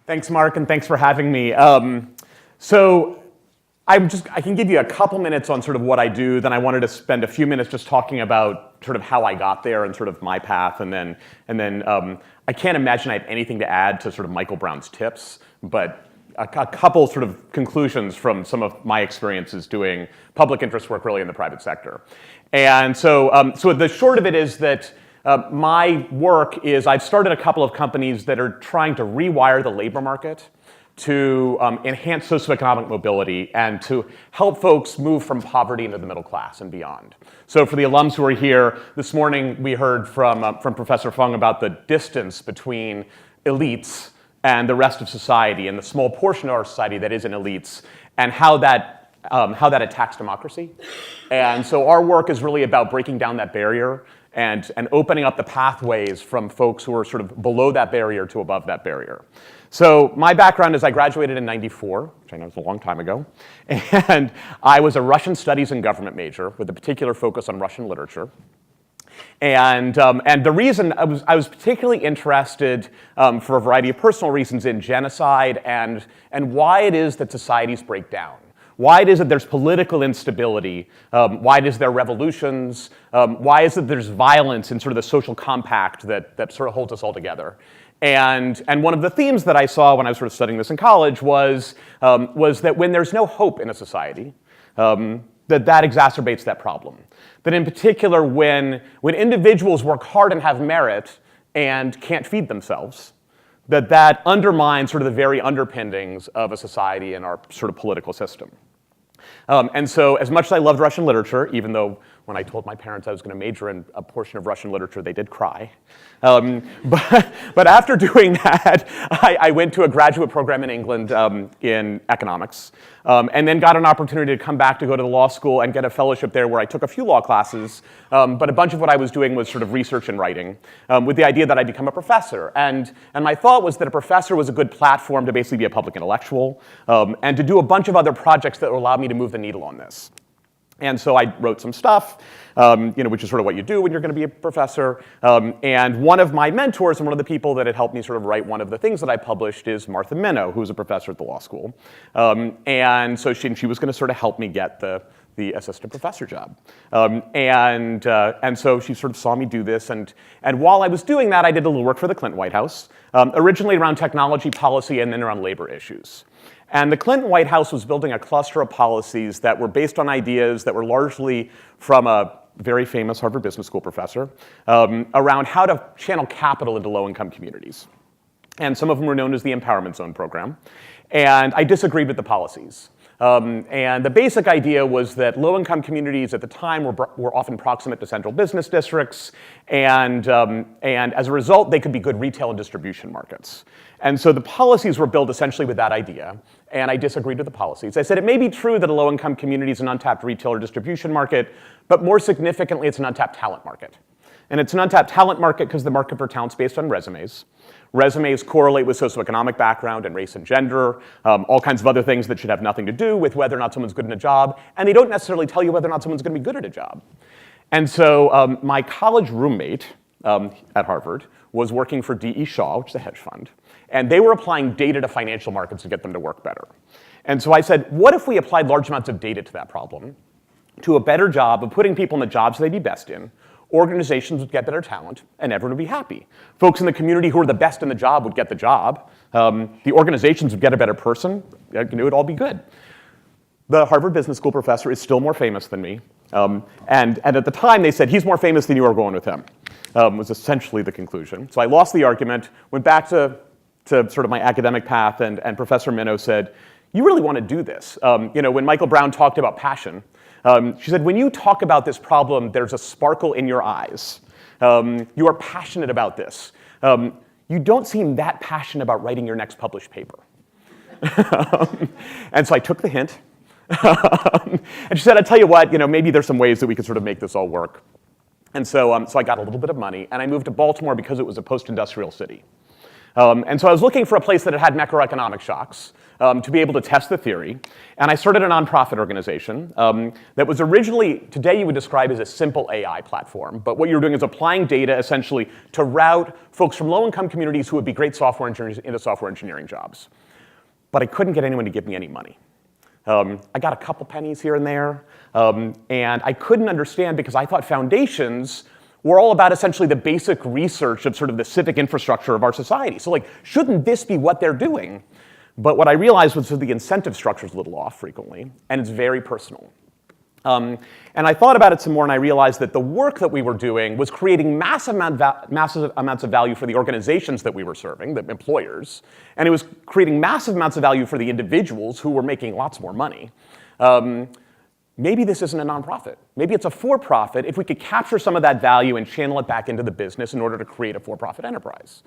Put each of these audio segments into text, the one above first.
Thanks, Mark, and thanks for having me. I can give you a couple minutes on sort of what I do, then I wanted to spend a few minutes just talking about sort of how I got there and sort of my path, and then I can't imagine I have anything to add to sort of Michael Brown's tips, but a couple sort of conclusions from some of my experiences doing public interest work really in the private sector. And so the short of it is that my work is I've started a couple of companies that are trying to rewire the labor market to enhance socioeconomic mobility and to help folks move from poverty into the middle class and beyond. So for the alums who are here, this morning we heard from Professor Fung about the distance between elites and the rest of society and the small portion of our society that isn't elites and how that attacks democracy. And so our work is really about breaking down that barrier and opening up the pathways from folks who are sort of below that barrier to above that barrier. So my background is I graduated in '94, which I know is a long time ago, and I was a Russian studies and government major with a particular focus on Russian literature. And the reason I was particularly interested for a variety of personal reasons in genocide and why it is that societies break down. Why it is that there's political instability, why it is there are revolutions, why is it there's violence in sort of the social compact that sort of holds us all together. And one of the themes that I saw when I was sort of studying this in college was that when there's no hope in a society, that exacerbates that problem. That in particular, when individuals work hard and have merit and can't feed themselves, that undermines sort of the very underpinnings of a society and our sort of political system. And so as much as I loved Russian literature, even though when I told my parents I was going to major in a portion of Russian literature, they did cry. But after doing that, I went to a graduate program in England in economics, and then got an opportunity to come back to go to the law school and get a fellowship there where I took a few law classes, but a bunch of what I was doing was sort of research and writing, with the idea that I'd become a professor. And my thought was that a professor was a good platform to basically be a public intellectual, and to do a bunch of other projects that would allow me to move the needle on this. And so I wrote some stuff, which is sort of what you do when you're going to be a professor. And one of my mentors and one of the people that had helped me sort of write one of the things that I published is Martha Minow, who was a professor at the law school. And so she was going to sort of help me get the assistant professor job. And so she sort of saw me do this. And while I was doing that, I did a little work for the Clinton White House, originally around technology policy and then around labor issues. And the Clinton White House was building a cluster of policies that were based on ideas that were largely from a very famous Harvard Business School professor around how to channel capital into low-income communities. And some of them were known as the Empowerment Zone program. And I disagreed with the policies. And the basic idea was that low-income communities at the time were often proximate to central business districts, and as a result, they could be good retail and distribution markets. And so the policies were built essentially with that idea, and I disagreed with the policies. I said it may be true that a low-income community is an untapped retail or distribution market, but more significantly, it's an untapped talent market. And it's an untapped talent market because the market for talent's based on resumes. Resumes correlate with socioeconomic background and race and gender, all kinds of other things that should have nothing to do with whether or not someone's good in a job, and they don't necessarily tell you whether or not someone's going to be good at a job. And so my college roommate at Harvard was working for D.E. Shaw, which is a hedge fund, and they were applying data to financial markets to get them to work better. And so I said, what if we applied large amounts of data to that problem, to a better job of putting people in the jobs they'd be best in? Organizations would get better talent, and everyone would be happy. Folks in the community who are the best in the job would get the job. The organizations would get a better person. It would all be good. The Harvard Business School professor is still more famous than me. And at the time, they said, he's more famous than you are going with him, was essentially the conclusion. So I lost the argument, went back to sort of my academic path, and Professor Minow said, you really want to do this. When Michael Brown talked about passion, she said, when you talk about this problem, there's a sparkle in your eyes. You are passionate about this. You don't seem that passionate about writing your next published paper. And so I took the hint. And she said, I'll tell you what, maybe there's some ways that we could sort of make this all work. And so I got a little bit of money, and I moved to Baltimore because it was a post-industrial city. And so I was looking for a place that had macroeconomic shocks to be able to test the theory. And I started a nonprofit organization that was originally, today you would describe as a simple AI platform. But what you're doing is applying data essentially to route folks from low-income communities who would be great software engineers into software engineering jobs. But I couldn't get anyone to give me any money. I got a couple pennies here and there. And I couldn't understand because I thought foundations were all about essentially the basic research of sort of the civic infrastructure of our society. So like, shouldn't this be what they're doing? But what I realized was that the incentive structure is a little off frequently, and it's very personal. And I thought about it some more, and I realized that the work that we were doing was creating massive amounts of value for the organizations that we were serving, the employers, and it was creating massive amounts of value for the individuals who were making lots more money. Maybe this isn't a nonprofit. Maybe it's a for-profit if we could capture some of that value and channel it back into the business in order to create a for-profit enterprise.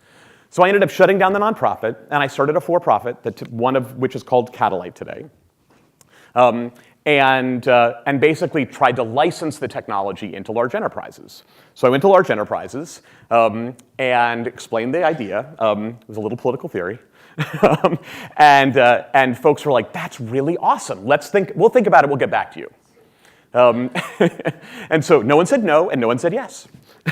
So I ended up shutting down the nonprofit, and I started a for-profit, one of which is called Catalyte today, and basically tried to license the technology into large enterprises. So I went to large enterprises and explained the idea. It was a little political theory. And folks were like, that's really awesome. We'll think about it, we'll get back to you. And so no one said no, and no one said yes.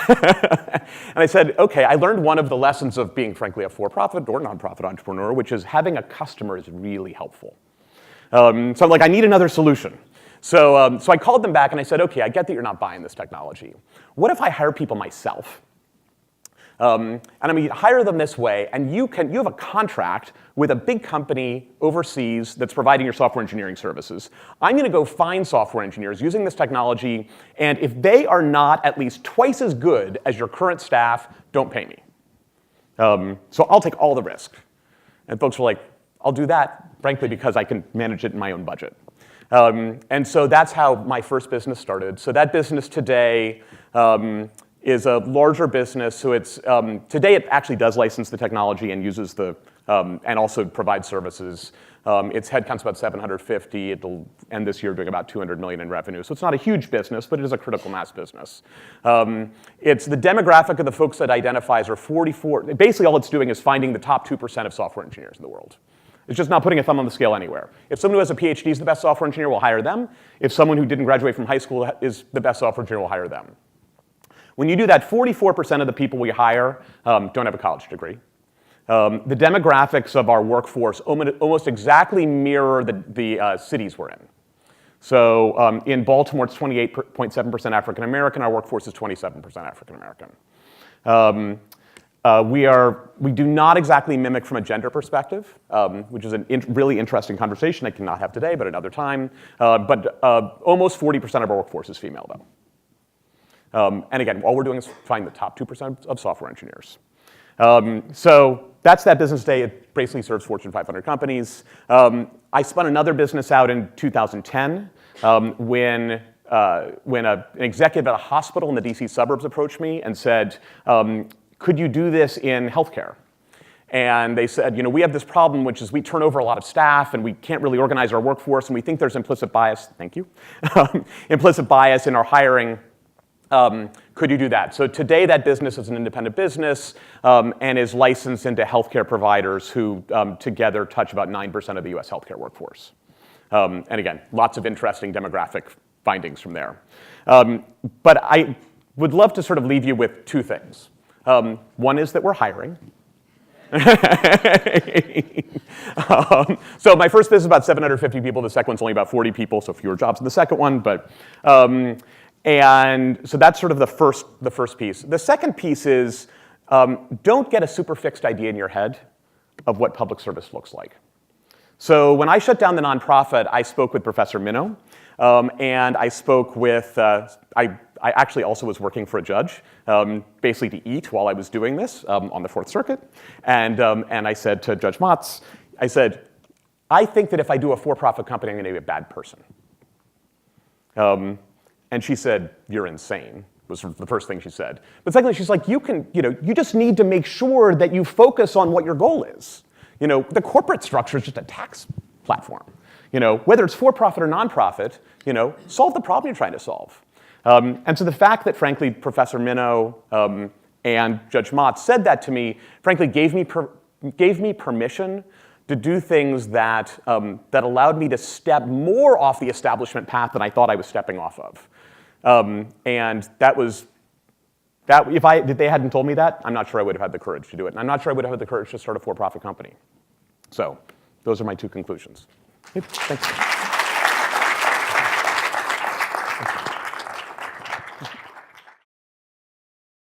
And I said, okay, I learned one of the lessons of being, frankly, a for-profit or nonprofit entrepreneur, which is having a customer is really helpful. So I'm like, I need another solution. So I called them back and I said, okay, I get that you're not buying this technology. What if I hire people myself? And I'm going to hire them this way, and you have a contract with a big company overseas that's providing your software engineering services. I'm going to go find software engineers using this technology, and if they are not at least twice as good as your current staff, don't pay me. So I'll take all the risk. And folks were like, I'll do that, frankly, because I can manage it in my own budget. And so that's how my first business started. So that business today is a larger business. So it's today it actually does license the technology and uses and also provides services. Its headcount's about 750. It'll end this year doing about 200 million in revenue. So it's not a huge business, but it is a critical mass business. It's the demographic of the folks that identifies are 44. Basically, all it's doing is finding the top 2% of software engineers in the world. It's just not putting a thumb on the scale anywhere. If someone who has a PhD is the best software engineer, we'll hire them. If someone who didn't graduate from high school is the best software engineer, we'll hire them. When you do that, 44% of the people we hire don't have a college degree. The demographics of our workforce almost exactly mirror the cities we're in. So in Baltimore, it's 28.7% African American. Our workforce is 27% African American. We do not exactly mimic from a gender perspective, which is a really interesting conversation I cannot have today, but another time. But almost 40% of our workforce is female, though. And again, all we're doing is find the top 2% of software engineers. So that's that business today. It basically serves Fortune 500 companies. I spun another business out in 2010 when an executive at a hospital in the DC suburbs approached me and said, could you do this in healthcare? And they said, we have this problem, which is we turn over a lot of staff and we can't really organize our workforce, and we think there's implicit bias, thank you, implicit bias in our hiring. Could you do that? So today that business is an independent business and is licensed into healthcare providers who together touch about 9% of the US healthcare workforce. And again, lots of interesting demographic findings from there. But I would love to sort of leave you with two things. One is that we're hiring. So my first business is about 750 people. The second one's only about 40 people, so fewer jobs in the second one. But and so that's sort of the first piece. The second piece is don't get a super fixed idea in your head of what public service looks like. So when I shut down the nonprofit, I spoke with Professor Minow, and I spoke with, I actually also was working for a judge, basically to eat while I was doing this on the Fourth Circuit. And I said to Judge Motz, I said, I think that if I do a for-profit company, I'm going to be a bad person. And she said, you're insane, was the first thing she said. But secondly, she's like, you just need to make sure that you focus on what your goal is. The corporate structure is just a tax platform. Whether it's for-profit or nonprofit, solve the problem you're trying to solve. And so the fact that, frankly, Professor Minow and Judge Motz said that to me, frankly, gave me gave me permission to do things that, that allowed me to step more off the establishment path than I thought I was stepping off of. And that was, if they hadn't told me that, I'm not sure I would have had the courage to do it. And I'm not sure I would have had the courage to start a for-profit company. So those are my two conclusions. Thanks.